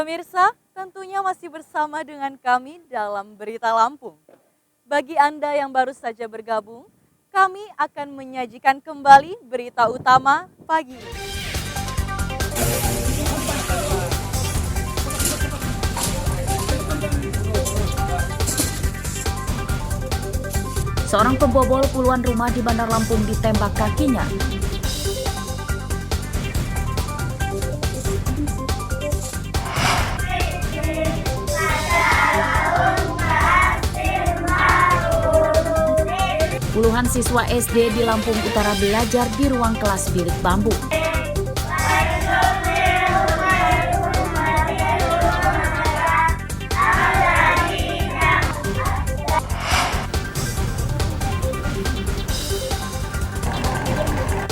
Pemirsa, tentunya masih bersama dengan kami dalam Berita Lampung. Bagi Anda yang baru saja bergabung, kami akan menyajikan kembali berita utama pagi ini. Seorang pembobol puluhan rumah di Bandar Lampung ditembak kakinya. Puluhan siswa SD di Lampung Utara belajar di ruang kelas bilik bambu.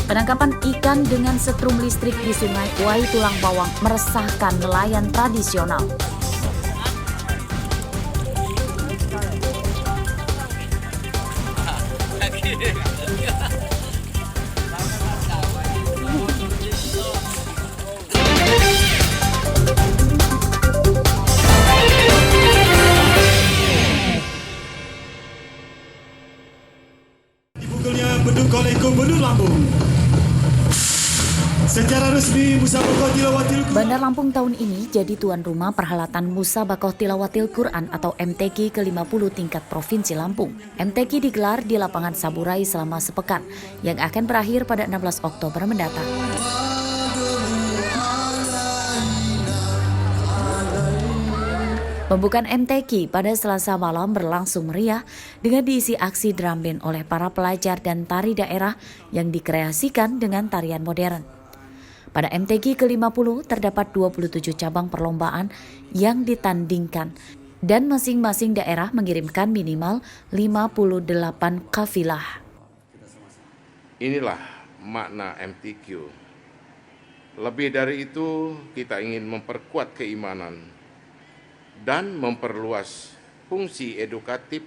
Penangkapan ikan dengan setrum listrik di Sungai Kuai Tulang Bawang meresahkan nelayan tradisional. Dipukulnya beduk oleh Gubernur Lampung. Secara resmi Musabaqah Tilawatil Quran Bandar Lampung tahun ini jadi tuan rumah perhelatan Musabaqah Tilawatil Quran atau MTQ ke-50 tingkat Provinsi Lampung. MTQ digelar di lapangan Saburai selama sepekan yang akan berakhir pada 16 Oktober mendatang. Pembukaan MTQ pada Selasa malam berlangsung meriah dengan diisi aksi drum band oleh para pelajar dan tari daerah yang dikreasikan dengan tarian modern. Pada MTQ ke-50 terdapat 27 cabang perlombaan yang ditandingkan dan masing-masing daerah mengirimkan minimal 58 kafilah. Inilah makna MTQ. Lebih dari itu, kita ingin memperkuat keimanan dan memperluas fungsi edukatif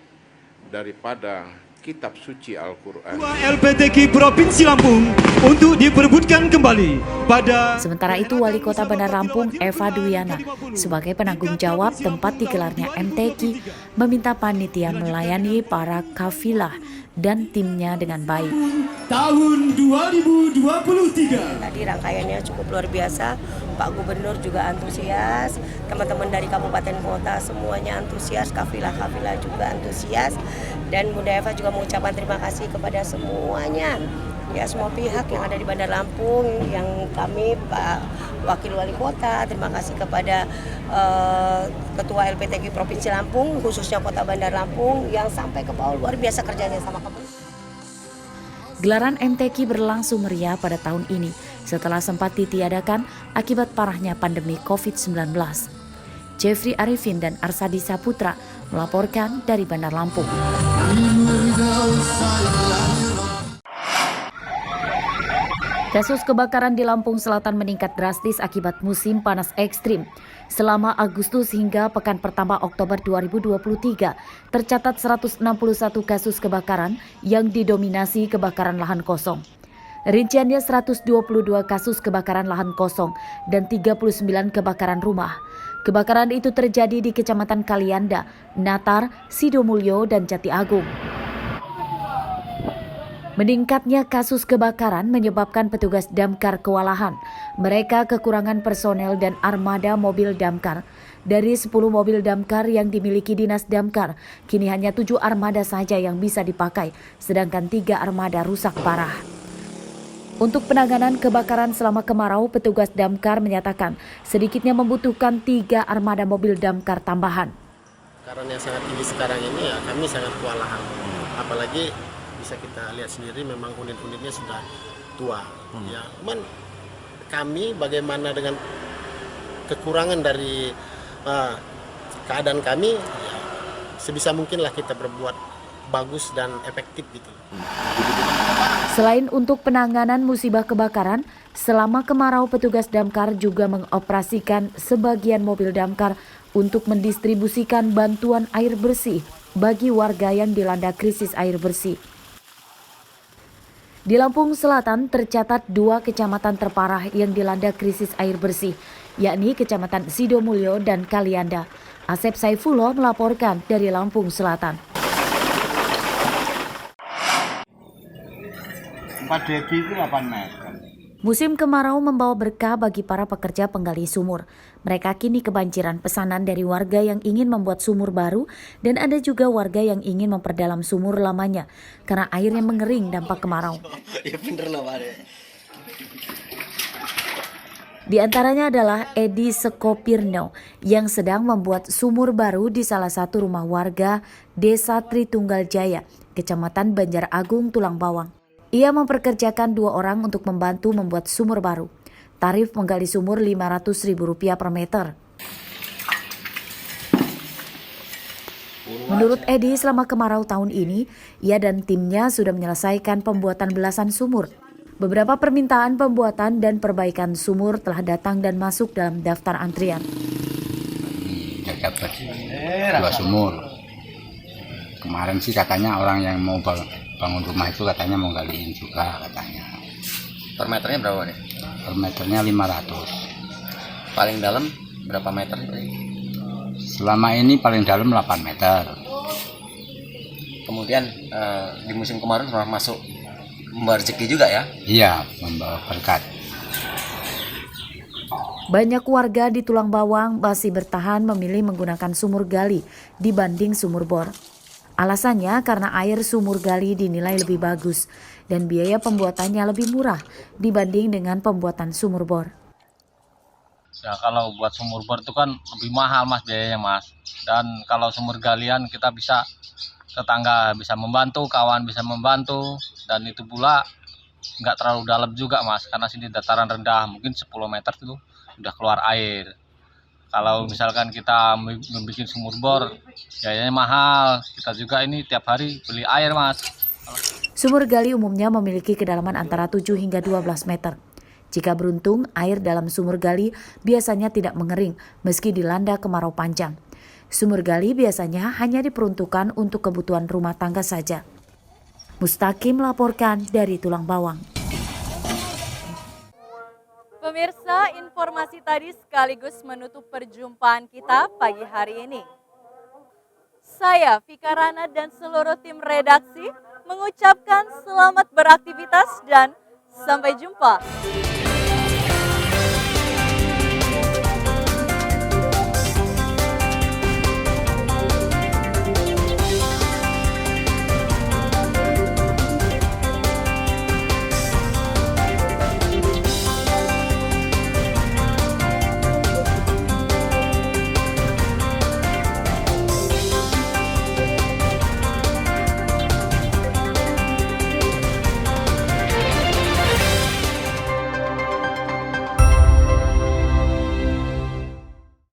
daripada kitab suci Al-Quran. LPTQ Provinsi Lampung untuk diperebutkan kembali pada. Sementara itu, Wali Kota Bandar Lampung Eva Duyana sebagai penanggung jawab tempat digelarnya MTQ meminta panitia melayani para kafilah dan timnya dengan baik. Tahun 2023. Tadi rangkaiannya cukup luar biasa, Pak Gubernur juga antusias, teman-teman dari kabupaten kota semuanya antusias, kafilah-kafilah juga antusias, dan Bunda Eva juga mengucapkan terima kasih kepada semuanya, ya semua pihak yang ada di Bandar Lampung, yang kami Pak Wakil Wali Kota, terima kasih kepada Ketua LPTQ Provinsi Lampung, khususnya Kota Bandar Lampung yang sampai ke bawah luar biasa kerjanya sama kami. Gelaran MTQ berlangsung meriah pada tahun ini setelah sempat ditiadakan akibat parahnya pandemi COVID-19. Jeffrey Arifin dan Arsadi Saputra melaporkan dari Bandar Lampung. Kasus kebakaran di Lampung Selatan meningkat drastis akibat musim panas ekstrim. Selama Agustus hingga pekan pertama Oktober 2023, tercatat 161 kasus kebakaran yang didominasi kebakaran lahan kosong. Rinciannya 122 kasus kebakaran lahan kosong dan 39 kebakaran rumah. Kebakaran itu terjadi di Kecamatan Kalianda, Natar, Sidomulyo, dan Jati Agung. Meningkatnya kasus kebakaran menyebabkan petugas damkar kewalahan. Mereka kekurangan personel dan armada mobil damkar. Dari 10 mobil damkar yang dimiliki Dinas Damkar, kini hanya 7 armada saja yang bisa dipakai, sedangkan 3 armada rusak parah. Untuk penanganan kebakaran selama kemarau, petugas damkar menyatakan sedikitnya membutuhkan 3 armada mobil damkar tambahan. Karena yang sangat tinggi sekarang ini ya kami sangat kewalahan, apalagi bisa kita lihat sendiri memang unit-unitnya sudah tua. Ya, cuman kami bagaimana dengan kekurangan dari keadaan kami, ya, sebisa mungkinlah kita berbuat bagus dan efektif gitu. Selain untuk penanganan musibah kebakaran, selama kemarau petugas damkar juga mengoperasikan sebagian mobil damkar untuk mendistribusikan bantuan air bersih bagi warga yang dilanda krisis air bersih. Di Lampung Selatan tercatat 2 kecamatan terparah yang dilanda krisis air bersih, yakni Kecamatan Sidomulyo dan Kalianda. Asep Saifullah melaporkan dari Lampung Selatan. 4 deki itu 8 meter. Musim kemarau membawa berkah bagi para pekerja penggali sumur. Mereka kini kebanjiran pesanan dari warga yang ingin membuat sumur baru dan ada juga warga yang ingin memperdalam sumur lamanya karena airnya mengering dampak kemarau. Ya bener loh, Pak. Di antaranya adalah Edi Sekopirno yang sedang membuat sumur baru di salah satu rumah warga Desa Tritunggal Jaya, Kecamatan Banjar Agung, Tulang Bawang. Ia memperkerjakan 2 orang untuk membantu membuat sumur baru. Tarif menggali sumur Rp500.000 per meter. Menurut Edi, selama kemarau tahun ini, ia dan timnya sudah menyelesaikan pembuatan belasan sumur. Beberapa permintaan pembuatan dan perbaikan sumur telah datang dan masuk dalam daftar antrian. Dapat 2 sumur. Kemarin sih katanya orang yang mau bangun rumah itu katanya mau galiin juga katanya. Per meternya berapa nih? Per meternya 500. Paling dalam berapa meter? Selama ini paling dalam 8 meter. Kemudian di musim kemarin pernah masuk membawa rezeki juga ya? Iya, membawa berkat. Banyak warga di Tulang Bawang masih bertahan memilih menggunakan sumur gali dibanding sumur bor. Alasannya karena air sumur gali dinilai lebih bagus dan biaya pembuatannya lebih murah dibanding dengan pembuatan sumur bor. Ya kalau buat sumur bor itu kan lebih mahal mas biayanya mas. Dan kalau sumur galian kita bisa tetangga bisa membantu, kawan bisa membantu, dan itu pula nggak terlalu dalam juga mas, karena sini dataran rendah, mungkin 10 meter itu udah keluar air. Kalau misalkan kita membuat sumur bor, biayanya mahal, kita juga ini tiap hari beli air mas. Sumur gali umumnya memiliki kedalaman antara 7 hingga 12 meter. Jika beruntung, air dalam sumur gali biasanya tidak mengering meski dilanda kemarau panjang. Sumur gali biasanya hanya diperuntukkan untuk kebutuhan rumah tangga saja. Mustaqim melaporkan dari Tulang Bawang. Pemirsa, informasi tadi sekaligus menutup perjumpaan kita pagi hari ini. Saya, Vika Rana dan seluruh tim redaksi mengucapkan selamat beraktivitas dan sampai jumpa.